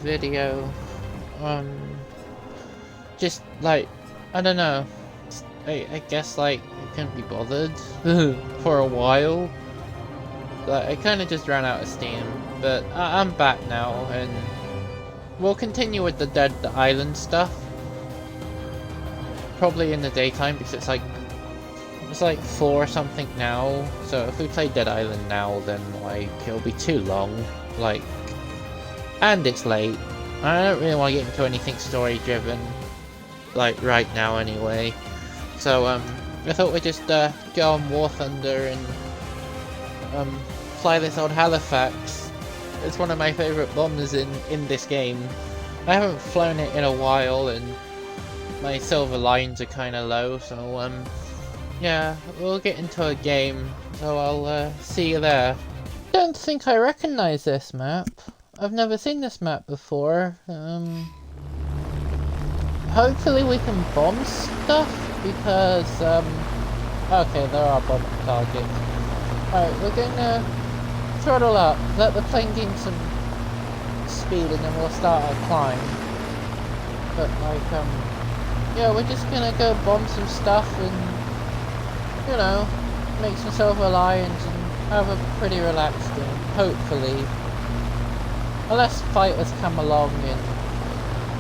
video. Just like, I don't know. I guess like I couldn't be bothered for a while. Like I kind of just ran out of steam, but I'm back now, and we'll continue with the Dead Island stuff. Probably in the daytime because it's like 4 or something now. So if we play Dead Island now, then like it'll be too long. Like, and it's late. I don't really want to get into anything story driven, like right now anyway. So I thought we'd just go on Warthunder and fly this old Halifax. It's one of my favourite bombers in this game. I haven't flown it in a while, and my silver lines are kind of low. So yeah, we'll get into a game. So I'll see you there. Don't think I recognise this map. I've never seen this map before. Hopefully we can bomb stuff, because, okay, there are bomb targets. Alright, we're gonna throttle up, let the plane gain some speed, and then we'll start our climb. But, like, yeah, we're just gonna go bomb some stuff and, you know, make some silver lions and have a pretty relaxed game, hopefully. Unless fighters come along and,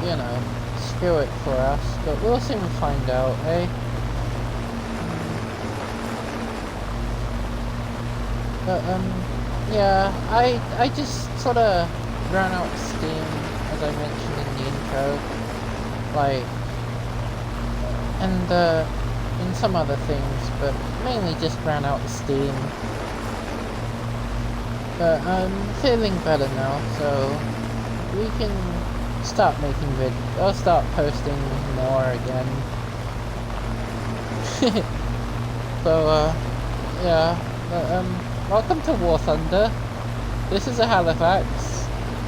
you know, screw it for us, but we'll soon find out, eh? But, yeah, I just sort of ran out of steam, as I mentioned in the intro, like, and, some other things, but mainly just ran out of steam. But I'm feeling better now, so we can start making videos. I'll start posting more again. So, yeah. But, welcome to Warthunder. This is a Halifax,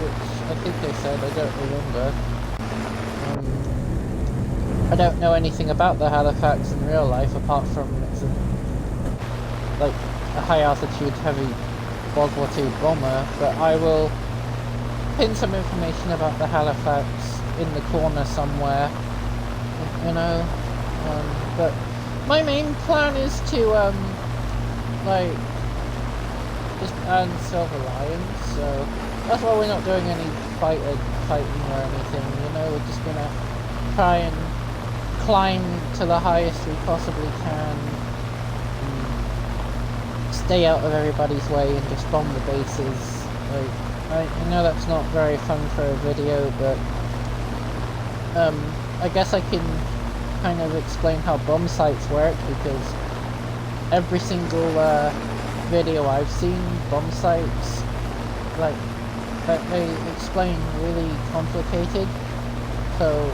which I think I said, I don't remember. I don't know anything about the Halifax in real life, apart from it's like a high altitude heavy World War II bomber, but I will pin some information about the Halifax in the corner somewhere, you know. But my main plan is to like just earn silver lions, so that's why we're not doing any fighting or anything, you know. We're just gonna try and climb to the highest we possibly can, stay out of everybody's way and just bomb the bases. Like, I know that's not very fun for a video, but I guess I can kind of explain how bomb sites work, because every single video I've seen, bomb sites, like, that they explain really complicated. So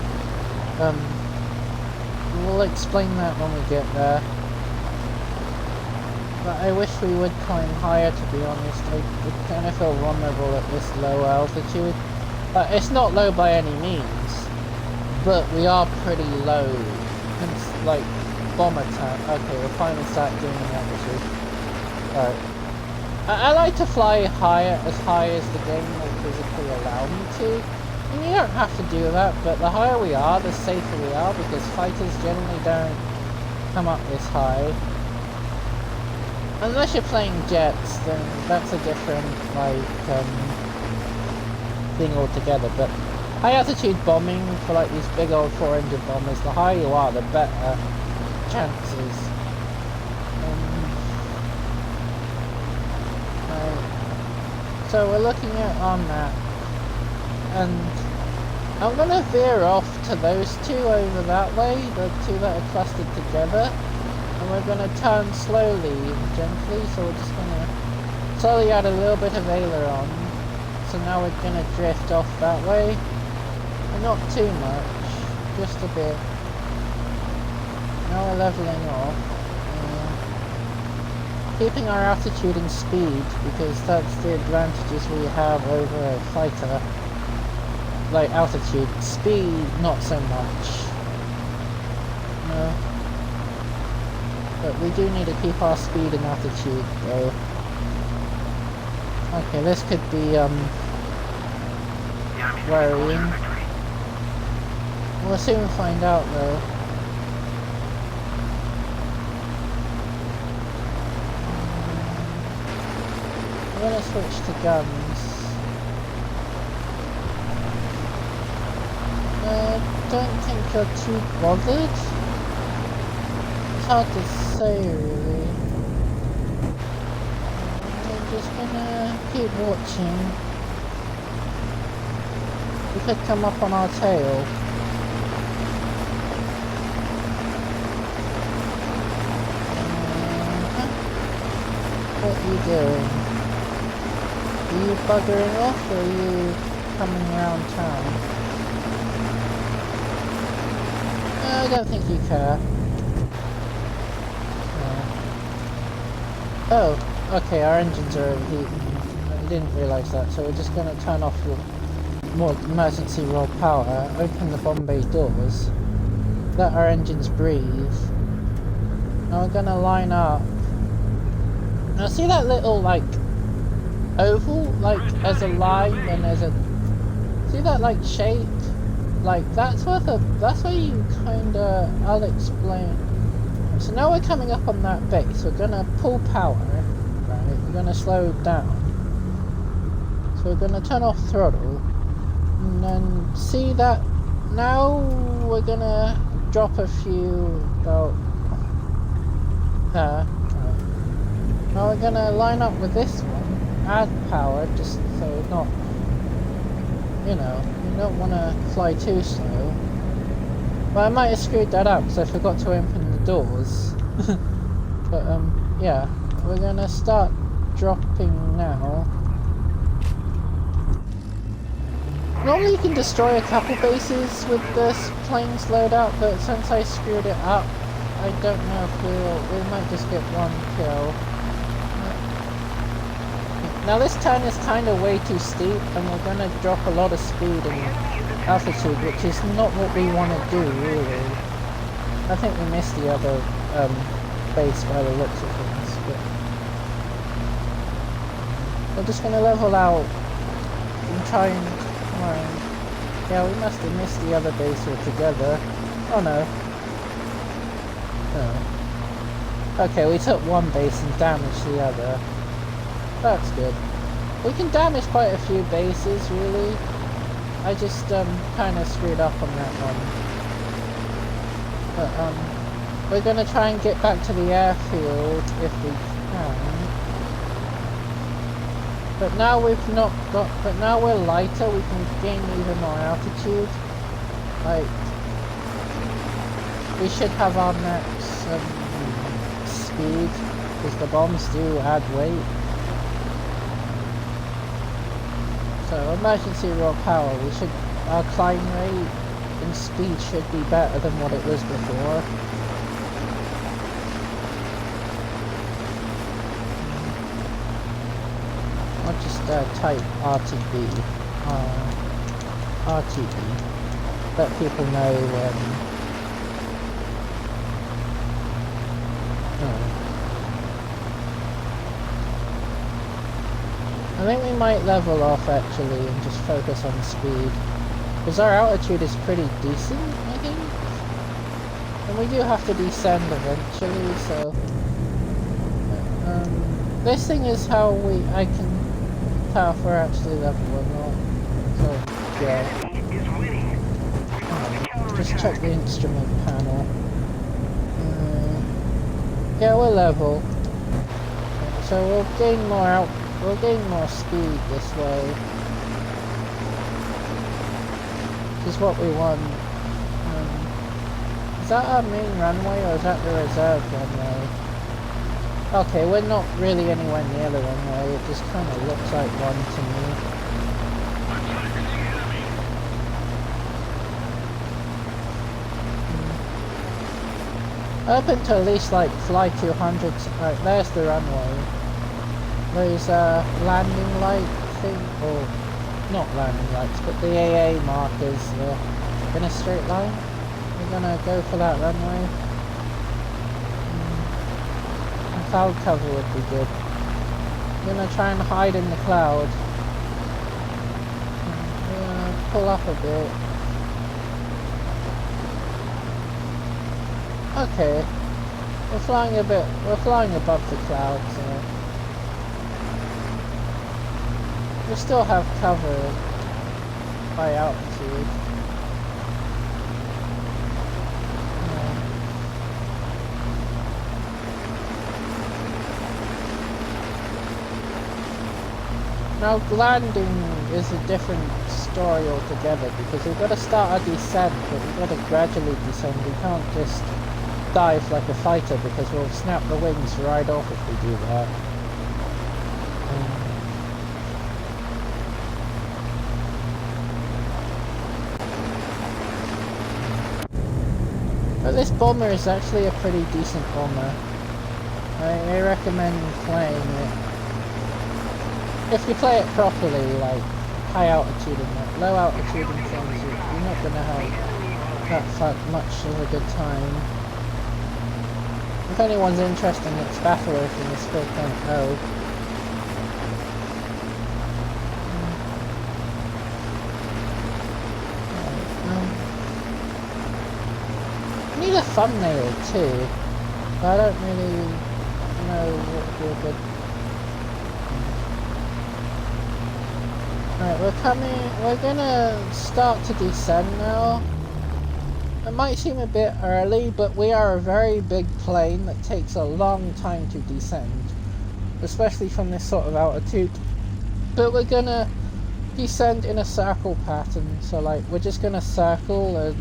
we'll explain that when we get there. But I wish we would climb higher, to be honest. I kind of feel vulnerable at this low altitude. It's not low by any means, but we are pretty low. It's like bomb attack. Okay, we'll finally start doing the altitude. Alright. I like to fly higher, as high as the game will physically allow me to. And you don't have to do that, but the higher we are, the safer we are, because fighters generally don't come up this high. Unless you're playing jets, then that's a different, like, thing altogether. But high altitude bombing for like these big old 400 bombers, the higher you are, the better chances. So we're looking at our map, and I'm gonna veer off to those two over that way, the two that are clustered together. And we're going to turn slowly and gently, so we're just going to slowly add a little bit of aileron. So now we're going to drift off that way. But not too much, just a bit. Now we're leveling off. Keeping our altitude and speed, because that's the advantages we have over a fighter. Like altitude, speed not so much. No. But we do need to keep our speed and altitude, though. Okay, this could be, worrying. We'll soon find out though. I'm gonna switch to guns. Don't think you're too bothered. It's hard to say really. I'm just gonna keep watching. We could come up on our tail. What are you doing? Are you buggering off or are you coming around town? I don't think you care. Oh, okay, our engines are overheating. I didn't realise that, so we're just going to turn off the more emergency raw power, open the bomb bay doors, let our engines breathe. Now we're going to line up. Now see that little, like, oval, like, as a line, and there's a... See that, like, shape? Like, that's where you kinda... I'll explain. So now we're coming up on that base. We're gonna pull power, right? We're gonna slow down. So we're gonna turn off throttle. And then see that... Now we're gonna drop a few... about... Right. Now we're gonna line up with this one. Add power, just so it's not... You know, you don't want to fly too slow. But I might have screwed that up because I forgot to open the doors. But yeah, we're gonna start dropping now. Normally you can destroy a couple bases with this plane's loadout, but since I screwed it up, I don't know if we might just get one kill. Now this turn is kind of way too steep and we're going to drop a lot of speed and altitude, which is not what we want to do really. I think we missed the other base by the looks of things, but we're just going to level out and try and find... Yeah, we must have missed the other base altogether. Oh no. No. Okay, we took one base and damaged the other. That's good. We can damage quite a few bases, really. I just kind of screwed up on that one. But we're gonna try and get back to the airfield if we can. But now we've not got. But now we're lighter. We can gain even more altitude. Like we should have our max speed because the bombs do add weight. So emergency raw power, our climb rate and speed should be better than what it was before. I'll just type RTB, RTB, let people know I think we might level off actually and just focus on speed. Because our altitude is pretty decent, I think. And we do have to descend eventually, so... this thing is how I can tell if we're actually level or not. So, yeah. Just check the instrument panel. Yeah, we're level. So we'll gain more We'll gain more speed this way, which is what we want. Is that our main runway or is that the reserve runway? Okay, we're not really anywhere near the runway, it just kind of looks like one to me. Up until at least like fly 200, right, there's the runway. There's a landing light thing, or not landing lights, but the AA markers in a straight line. We're gonna go for that runway. A cloud cover would be good. We're gonna try and hide in the cloud. pull up a bit. Okay. We're flying above the clouds, so we still have cover high altitude. Now landing is a different story altogether because we've got to start our descent, but we've got to gradually descend. We can't just dive like a fighter because we'll snap the wings right off if we do that. But this bomber is actually a pretty decent bomber. I recommend playing it. If you play it properly, like high altitude and that, low altitude and things, you're not going to have that much of a good time. If anyone's interested in its battle ocean, it's 4.0. I need a thumbnail too, but I don't really know what would be a good. Alright, we're gonna start to descend now. It might seem a bit early, but we are a very big plane that takes a long time to descend, especially from this sort of altitude. But we're gonna descend in a circle pattern, so like we're just gonna circle, and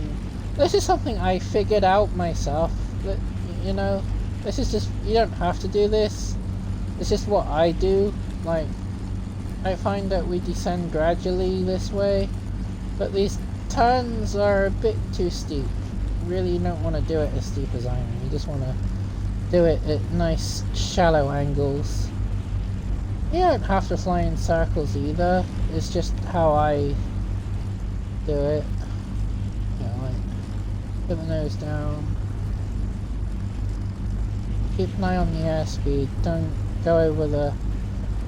this is something I figured out myself. That, you know, this is just, you don't have to do this. It's just what I do. Like, I find that we descend gradually this way, but these turns are a bit too steep. Really, you don't want to do it as steep as I am. You just want to do it at nice shallow angles. You don't have to fly in circles either. It's just how I do it. Yeah, like, put the nose down. Keep an eye on the airspeed. Don't go over the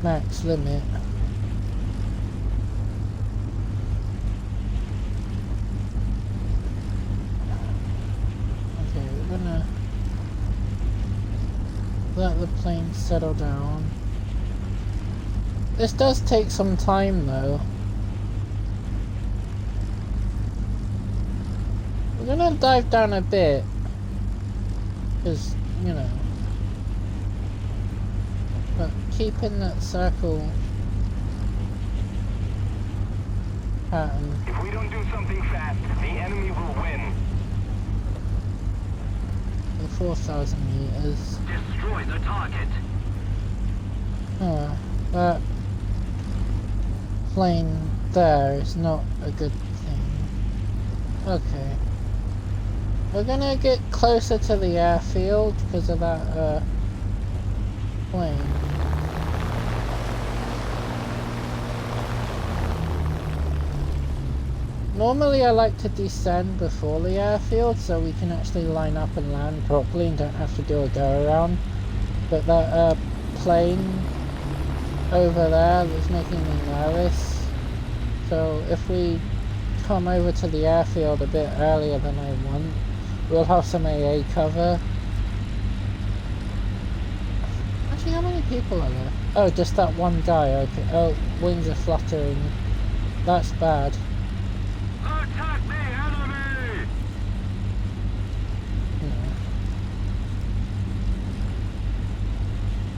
max limit. Gonna let the plane settle down. This does take some time though. We're gonna dive down a bit because, you know, but keep in that circle pattern. If we don't do something fast, the enemy will win. 4,000 meters. Destroy the target. That plane there is not a good thing. Okay. We're gonna get closer to the airfield because of that plane. Normally I like to descend before the airfield so we can actually line up and land properly and don't have to do a go around. But that plane over there is making me nervous. So if we come over to the airfield a bit earlier than I want, we'll have some AA cover. Actually, how many people are there? Oh, just that one guy, okay. Oh, wings are fluttering. That's bad. Attack the enemy!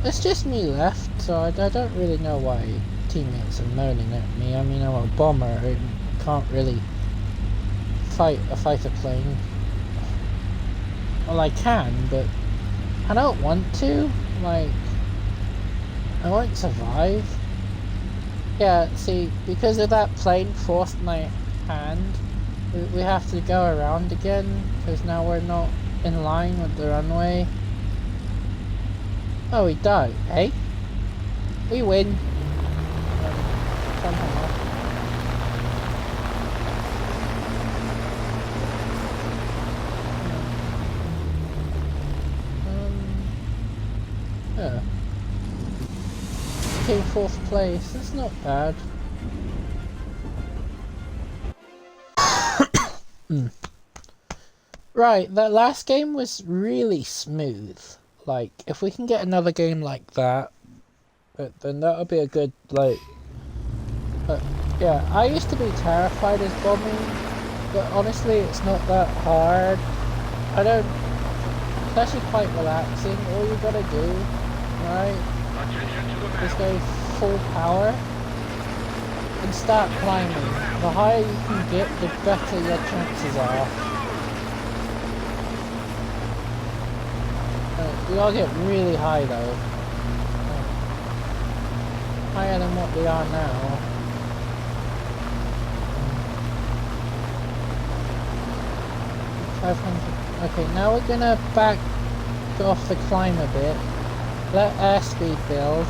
It's just me left, so I don't really know why teammates are moaning at me. I mean, I'm a bomber and can't really fight a fighter plane. Well, I can, but I don't want to. Like, I won't survive. Yeah, see, because of that plane forced my hand, we have to go around again, because now we're not in line with the runway. Oh, we died, eh? We win. Somehow. Yeah. Came 4th place, that's not bad. Right, that last game was really smooth. Like, if we can get another game like that, then that'll be a good, like... yeah, I used to be terrified as bombing, but honestly, it's not that hard. I don't... It's actually quite relaxing. All you gotta do, right, is go full power and start climbing. The higher you can get, the better your chances are. We all get really high though. Higher than what we are now. 500. Okay, now we're gonna back off the climb a bit. Let airspeed build.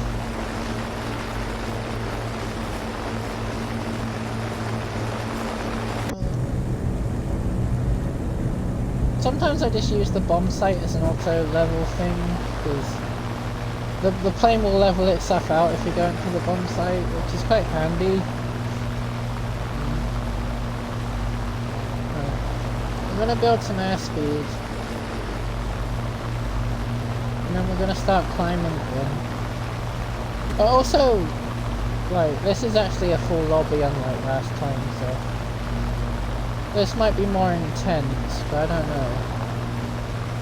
Sometimes I just use the bomb sight as an auto level thing, because the plane will level itself out if you go into the bomb sight, which is quite handy. Right. I'm going to build some airspeed, and then we're going to start climbing again. But also, like, this is actually a full lobby unlike last time, so... This might be more intense, but I don't know.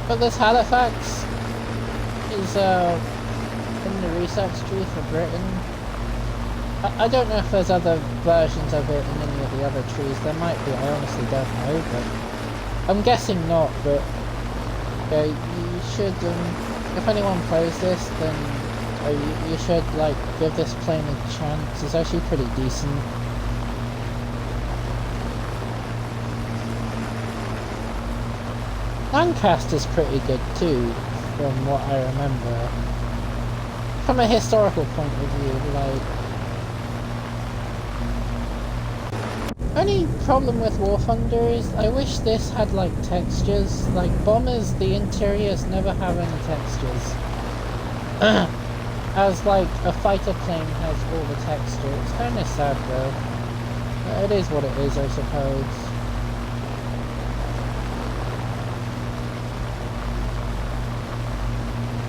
But this Halifax is in the research tree for Britain. I don't know if there's other versions of it in any of the other trees. There might be, I honestly don't know, but I'm guessing not, but yeah, you should, if anyone plays this, then you should, like, give this plane a chance. It's actually pretty decent. Lancaster's pretty good too, from what I remember. From a historical point of view, like... Only problem with Warthunder is, I wish this had, like, textures. Like, bombers, the interiors never have any textures. As, like, a fighter plane has all the texture. It's kinda sad, though. It is what it is, I suppose.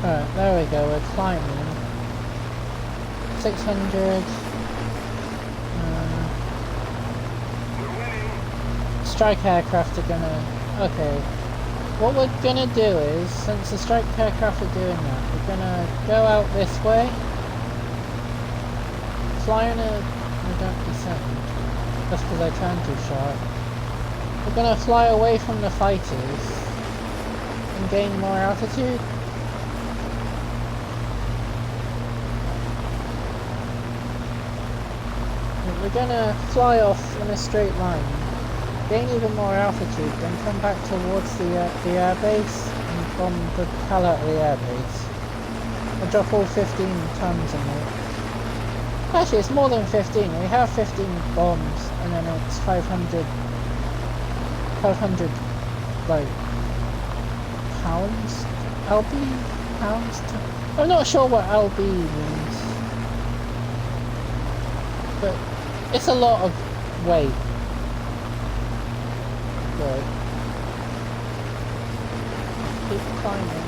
Alright, there we go, we're climbing. 600. Strike aircraft are gonna... Okay. What we're gonna do is, since the strike aircraft are doing that, we're gonna go out this way. Fly on a... I don't descend. That's because I turned too sharp. We're gonna fly away from the fighters and gain more altitude. We're gonna fly off in a straight line, gain even more altitude, then come back towards the airbase and bomb the hell out of the airbase. We'll drop all 15 tons in it. Actually, it's more than 15. We have 15 bombs, and then it's 500, like, pounds? LB? Pounds? I'm not sure what LB means. But it's a lot of weight. Good. Keep climbing.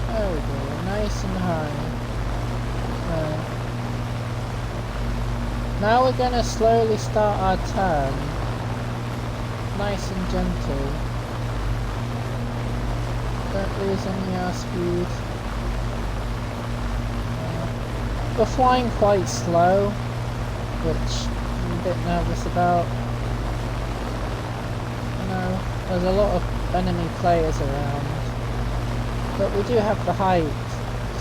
There we go, nice and high. Now we're gonna slowly start our turn. Nice and gentle. Don't lose any airspeed. We're flying quite slow, which I'm a bit nervous about. You know, there's a lot of enemy players around, but we do have the height,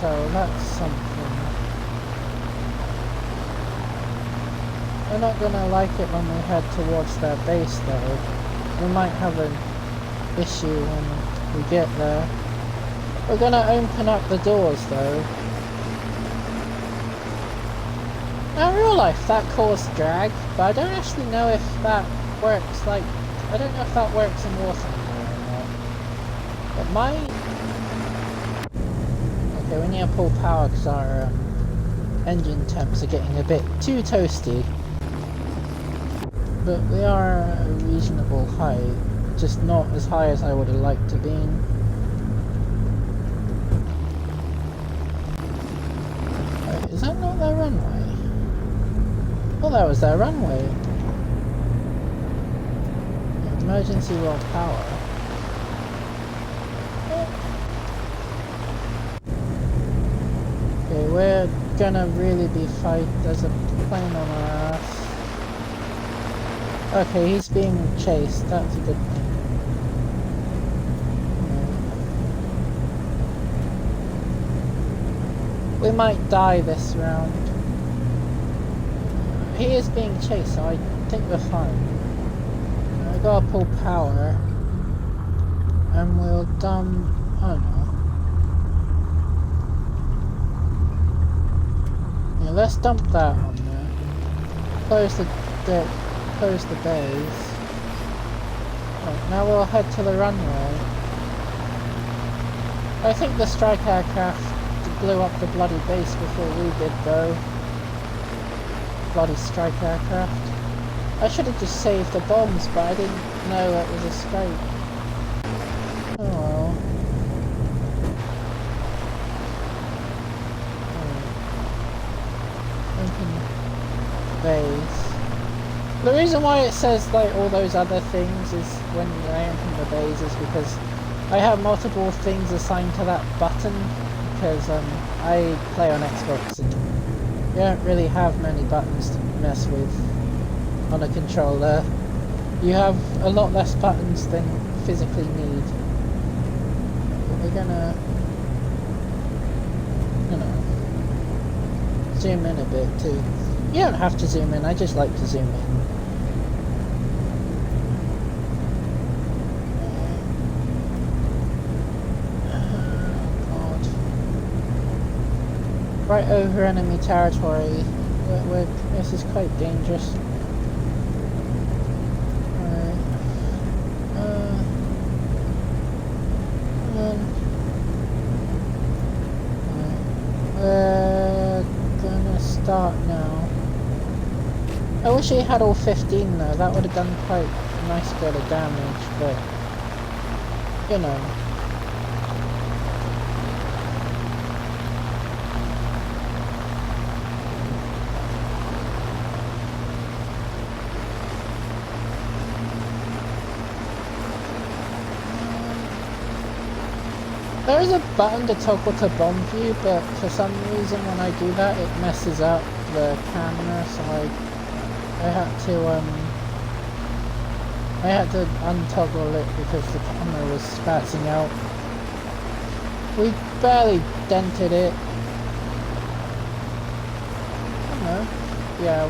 so that's something. We're not gonna like it when we head towards their base though. We might have an issue when we get there. We're gonna open up the doors though. Now in real life that caused drag, but I don't actually know if that works, like, I don't know if that works in Warthunder or not. It might... Okay, we need to pull power because our engine temps are getting a bit too toasty. But we are at a reasonable height, just not as high as I would have liked to be. Wait, is that not their runway? Oh, that was their runway. Emergency roll power. Okay, we're gonna really be fight. There's a plane on our ass. Okay, he's being chased. That's a good thing. We might die this round. He is being chased, so I think we're fine. I gotta pull power, and we'll dump. Oh no. Yeah, let's dump that on there. Close the bays. Right, now we'll head to the runway. I think the strike aircraft blew up the bloody base before we did, though. Bloody strike aircraft. I should have just saved the bombs, but I didn't know it was a strike. Oh well. Open bays. The reason why it says like all those other things is when you open the bays is because I have multiple things assigned to that button because I play on Xbox and you don't really have many buttons to mess with on a controller. You have a lot less buttons than you physically need. But we're gonna, you know, zoom in a bit too. You don't have to zoom in, I just like to zoom in. Right over enemy territory. This is quite dangerous. Alright. We're gonna start now. I wish he had all 15 though, that would have done quite a nice bit of damage, but you know. There is a button to toggle to bomb view, but for some reason when I do that it messes up the camera, so I had to untoggle it because the camera was spazzing out. We barely dented it. I don't know. Yeah,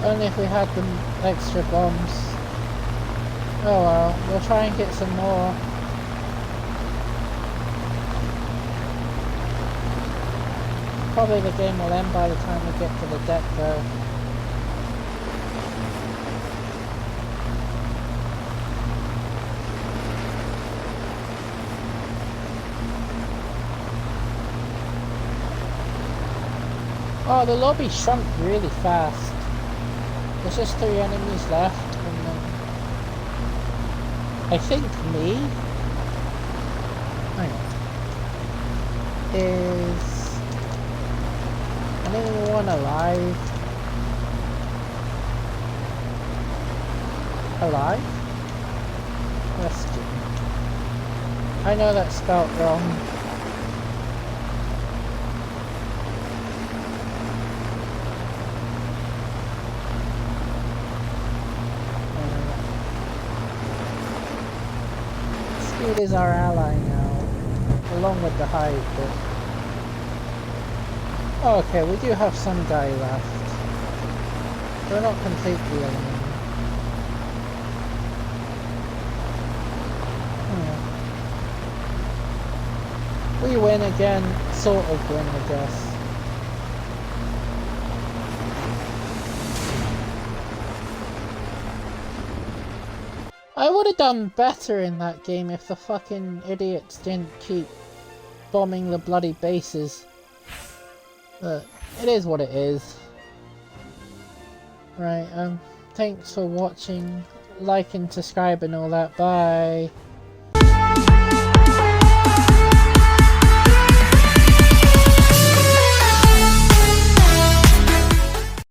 only if we had the extra bombs. Oh well, we'll try and get some more. Probably the game will end by the time we get to the deck though. Oh, the lobby shrunk really fast. There's just 3 enemies left, and then I think me. Hang on. Is anyone alive? Alive? Question. I know that's spelt wrong. Speed is our ally now, along with the height, but oh, okay, we do have some guy left. We're not completely eliminated. We win again, sort of win, I guess. I would have done better in that game if the fucking idiots didn't keep bombing the bloody bases. But it is what it is. Right, thanks for watching. Like and subscribe and all that. Bye.